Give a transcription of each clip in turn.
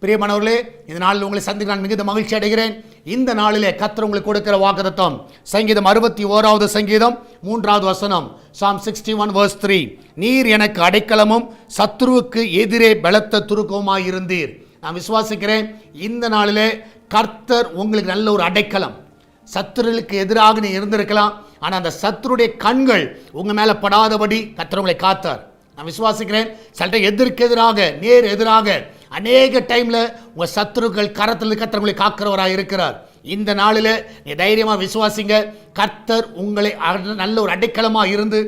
பிரியமானவர்களே, இந்த நாளில் உங்களை சந்திக்க நான் மிகுந்த மகிழ்ச்சி அடைகிறேன். இந்த நாளிலே கர்த்தர் உங்களுக்கு கொடுக்கிற வாக்குத்தத்தம் சங்கீதம் 61வது சங்கீதம் 3வது வசனம், Psalm 61 verse 3. நீர் எனக்கு அடைக்கலமும் சத்துருவுக்கு எதிரே பலத்த துருக்கவுமாய் இருந்தீர். நான் விசுவாசிக்கிறேன், இந்த நாளிலே கர்த்தர் உங்களுக்கு நல்ல ஒரு அடைக்கலம். சத்துருவுக்கு எதிராக நீ இருந்திருக்கலாம், ஆனால் அந்த சத்துருடைய கண்கள் உங்கள் மேலே படாதபடி கர்த்தர் உங்களை காத்தார். நான் விசுவாசிக்கிறேன், சில எதிர்க்கு எதிராக நேர் எதிராக அநேக டைமில் உங்கள் சத்துருக்கள் கரத்தில் கர்த்தர் உங்களை காக்கிறவராக இருக்கிறார். இந்த நாளில் நீ தைரியமாக விசுவாசிங்க. கர்த்தர் உங்களை நல்ல ஒரு அடைக்கலமாக இருந்து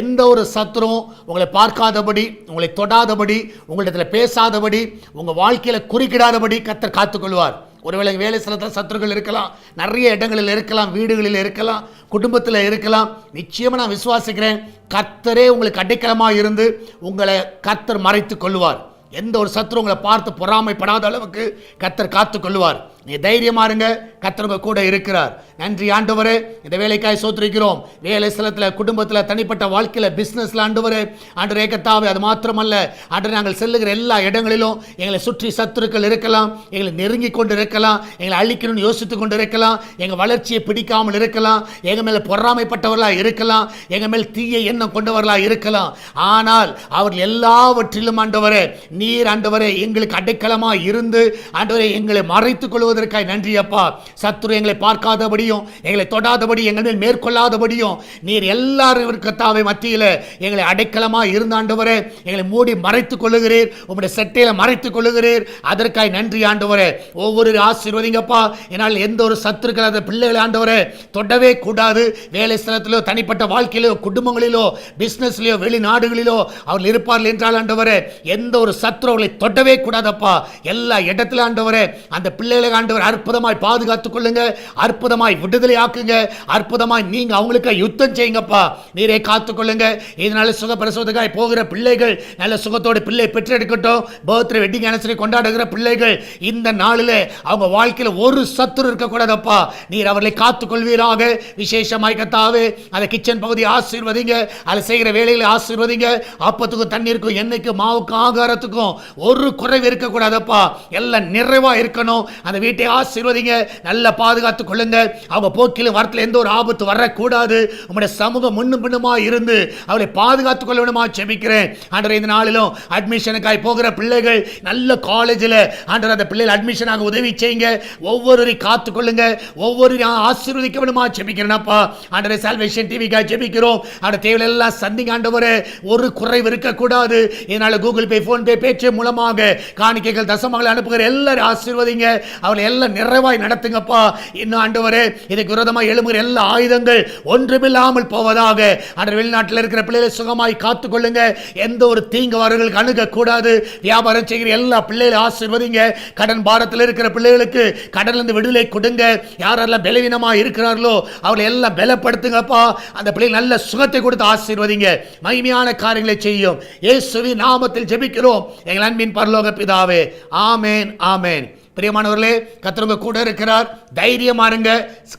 எந்த ஒரு சத்துருவும் உங்களை பார்க்காதபடி, உங்களை தொடாதபடி, உங்களிடத்தில் பேசாதபடி, உங்கள் வாழ்க்கையில் குறுக்கிடாதபடி கர்த்தர் காத்துக்கொள்வார். ஒருவேளை வேலை ஸ்தலத்தில் சத்துருக்கள் இருக்கலாம், நிறைய இடங்களில் இருக்கலாம், வீடுகளில் இருக்கலாம், குடும்பத்தில் இருக்கலாம். நிச்சயமாக நான் விசுவாசிக்கிறேன், கர்த்தரே உங்களுக்கு அடைக்கலமாக இருந்து உங்களை கர்த்தர் மறைத்து கொள்வார். எந்த ஒரு சத்துரு உங்களை பார்த்து பொறாமைப்படாத அளவுக்கு கர்த்தர் காத்து கொள்வார். நீ தைரியமா இருங்க, கர்த்தர் உங்க கூட இருக்கிறார். நன்றி ஆண்டவரே, இந்த வேலைக்காய் சோத்திரிக்கிறோம். வேலை ஸ்தலத்தில், குடும்பத்தில், தனிப்பட்ட வாழ்க்கையில், பிஸ்னஸில் ஆண்டவரே கர்த்தாவே, அது மாத்திரமல்ல ஆண்டவரே, நாங்கள் செல்லுகிற எல்லா இடங்களிலும் எங்களை சுற்றி சத்துருக்கள் இருக்கலாம், எங்களை நெருங்கி கொண்டு இருக்கலாம், எங்களை அழிக்கணும்னு யோசித்து கொண்டு இருக்கலாம், எங்கள் வளர்ச்சியை பிடிக்காமல் இருக்கலாம், எங்கள் மேலே பொறாமைப்பட்டவர்களாக இருக்கலாம், எங்கள் மேல் தீய எண்ணம் கொண்டவர்களாக இருக்கலாம். ஆனால் அவர்கள் எல்லாவற்றிலும் ஆண்டவரே, நீர் ஆண்டவரே எங்களுக்கு அடைக்கலமாக இருந்து ஆண்டவரே எங்களை மறைத்துக் கொள்வதற்காக நன்றி அப்பா. சத்துரு எங்களை பார்க்காதபடியும், எங்களை தொடாதபடி, எங்கள் மேல் மேற்கொள்ளாதபடியும் நீர் எல்லாரும் கர்த்தாவே மத்தியில் எங்களை அடைக்கலமாக இருந்த ஆண்டவரே எங்களை மூடி மறைத்துக் கொள்ளுகிறீர், உங்களுடைய செட்டையில் மறைத்துக் கொள்ளுகிறீர். அதற்காக நன்றி ஆண்டவரே. ஒவ்வொரு ஆசீர்வதிங்கப்பா. என்னால் எந்த ஒரு சத்துருக்கள் அந்த பிள்ளைகளை ஆண்டவரே தொடவே கூடாது. வேலை ஸ்தலத்திலோ, தனிப்பட்ட வாழ்க்கையிலோ, குடும்பங்களிலோ, பிஸ்னஸ்லையோ, வெளிநாடுகளிலோ அவர்கள் இருப்பார்கள் என்றால் ஆண்டவரே எந்த ஒரு சத்துருவை தொடவே கூடாதப்பா. எல்லா இடத்துல ஆண்டவரே அந்த பிள்ளைகளை ஆண்டவர் அற்புதமாய் பாதுகாத்துக் கொள்ளுங்க, அற்புதமாய் விடுதலை ஆக்குங்க, அற்புதமாய் நீங்க அவங்களுக்கு யுத்தம் செய்யுங்கப்பா. நீரே காத்துக்கொள்ளுங்க. இதனால சுகப்பிரசவத்துக்காய் போகிற பிள்ளைகள் நல்ல சுகத்தோடு பிள்ளை பெற்றெடுக்கட்டும். பர்த்டே, வெட்டிங் ஆனிவர்சரி கொண்டாடுகிற பிள்ளைகள் இந்த நாளில் அவங்க வாழ்க்கையில் ஒரு சத்துரு இருக்கக்கூடாதப்பா. நீர் அவர்களை காத்துக்கொள்வீராக. விசேஷமாய் கர்த்தாவே அந்த கிச்சன் பகுதி ஆசீர்வதிங்க, அதில் செய்கிற வேலைகளை ஆசீர்வதிங்க. அப்பத்துக்கும் தண்ணீருக்கும் எண்ணெய்க்கும் மாவுக்கும் ஆகாரத்துக்கும் ஒரு குறைவு இருக்கக்கூடாதப்பா. எல்லாம் நிறைவா இருக்கணும். அந்த வீட்டை ஆசீர்வதிங்க, நல்ல பாதுகாத்துக் கொள்ளுங்க. அவங்க போக்கிலும் வரத்தில் எந்த ஒரு ஆபத்து வரக்கூடாது. உங்களுடைய சமூகம் முன்னும் பின்னுமா இருந்து அவளை பாதுகாத்துக் கொள்ள வேண்டுமா ஜெபிக்கிறேன். ஆண்டவரே, இந்த நாளிலும் அட்மிஷனுக்காய் போகிற பிள்ளைகள் நல்ல காலேஜில் ஆண்டவரே அந்த பிள்ளைகள் அட்மிஷனாக உதவி செய்யுங்க. ஒவ்வொருவரையும் காத்துக்கொள்ளுங்க, ஒவ்வொருவரையும் ஆசீர்வதிக்க வேண்டுமா ஜெபிக்கிறேன்ப்பா. ஆண்டவரே, சால்வேஷன் டிவிக்காக ஜெபிக்கிறோம். அந்த தேவையில் எல்லாம் சந்திங்க ஆண்டவரே, ஒரு குறைவு இருக்கக்கூடாது. இதனால கூகுள் பே, போன் பே, பேச்சு மூலமாக காணிக்கைகள், தசமங்களை அனுப்புகிற எல்லாரும் ஆசீர்வதிங்க. அவளை எல்லாம் நிறைவாய் நடத்துங்கப்பா. இன்னும் ஆண்டவரே, இதுக்கு விரோதமாக எழும்புகிற எல்லா ஆயுதங்கள் ஒன்றுமில்லாமல் போவதாக. ஆண்டவர், வெளிநாட்டில் இருக்கிற பிள்ளைகளை சுகமாய் காத்துக்கொள்ளுங்க. எந்த ஒரு தீங்கு அவர்களுக்கு அணுகக்கூடாது. வியாபாரம் செய்கிற எல்லா பிள்ளைகளை ஆசீர்வதிங்க. கடன் பாரத்தில் இருக்கிற பிள்ளைகளுக்கு கடனிலிருந்து விடுதலை கொடுங்க. யாரெல்லாம் பலவீனமாக இருக்கிறார்களோ அவளை எல்லாம் பலப்படுத்துங்கப்பா. அந்த பிள்ளைகள் நல்ல சுகத்தை கொடுத்து ஆசீர்வதிங்க. மகிமையான காரியங்களை செய்யும். இயேசுவின் நாமத்தில் ஜெபிக்கிறோம் எங்கள் அன்பின் பரலோக பிதாவே. ஆமேன், ஆமேன். பிரியமானவர்களே, கர்த்தர் உங்க கூட இருக்கிறார். தைரியமா இருங்க.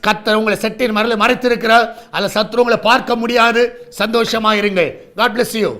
கர்த்தர் உங்களை செட்டின் மறைத்து இருக்கிறார். அதில் சத்துரு உங்களை பார்க்க முடியாது. சந்தோஷமா இருங்க. God bless you.